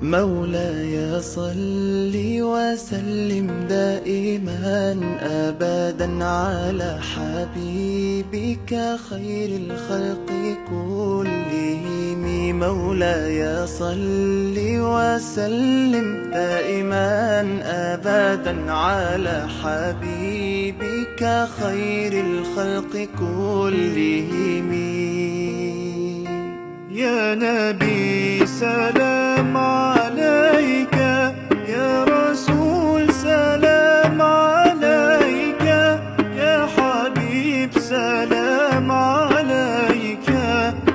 مولاي صل وسلم دائما أبدا على حبيبك خير الخلق كلهم. مولاي صل وسلم دائما أبدا على حبيبك خير الخلق كلهم. يا نبي سلام عليك، يا رسول سلام عليك، يا حبيب سلام عليك،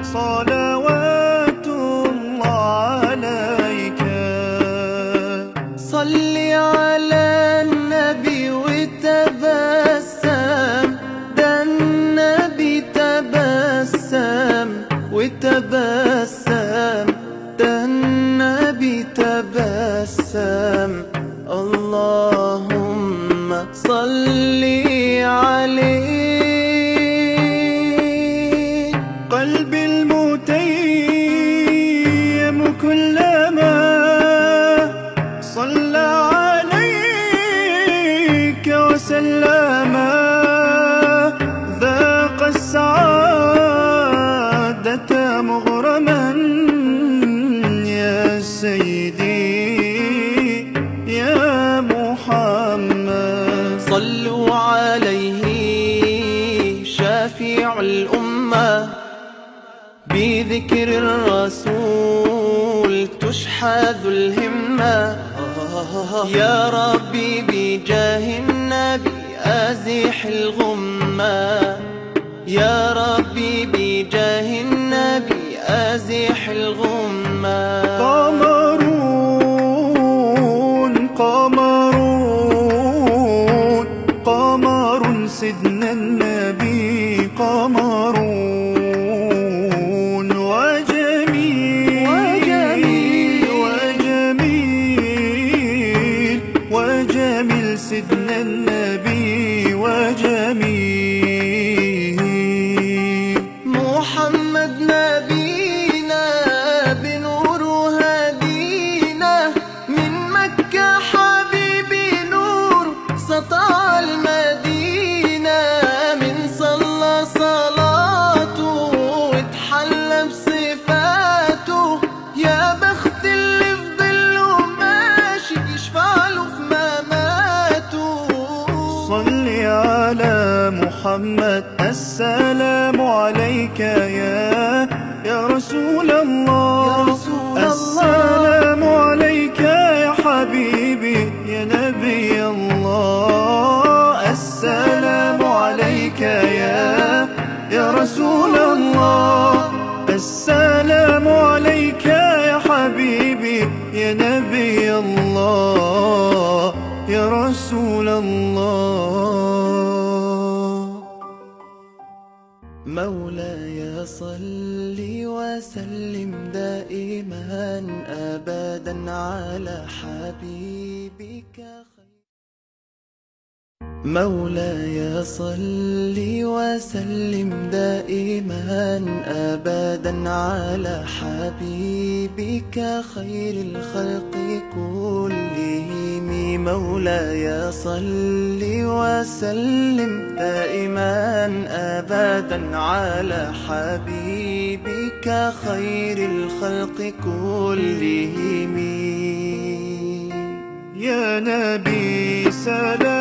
صلوات الله عليك. صل على النبي وتبسم، ده النبي تبسم وتبسم، ده النبي تبسم. اللهم صل عليه. قلبي المتيم كلما صلى عليك وسلم ذاق السعادة مغرما. يا سيدي يا محمد صلوا عليه شافع الأمة، بذكر الرسول تشحذ الهمة. يا ربي بجاه النبي أزح الغمة، يا ربي بجاه النبي أزح الغمة. قمرون قمرون قمر سيدنا النبي، قمرون وجميل وجميل وجميل وجميل سيدنا النبي وجميل. محمد نبينا بنور هدينا، من مكة حبيبي نور سطع المدينة. من صلى صلاته واتحلى بصفاته، يا بخت اللي في ظله ماشي يشفع له في مماته. صل على محمد، السلام عليك يا رسول الله. السلام عليك يا حبيبي يا نبي الله. السلام عليك يا رسول الله. السلام عليك يا حبيبي يا نبي الله يا رسول الله. مولاي صل وسلم دائما أبدا على حبيبك مولاي صل وسلم دائما أبدا على حبيبك خير الخلق كلهم. مولاي صل وسلم دائما أبدا على حبيبك خير الخلق كلهم. يا نبي سلام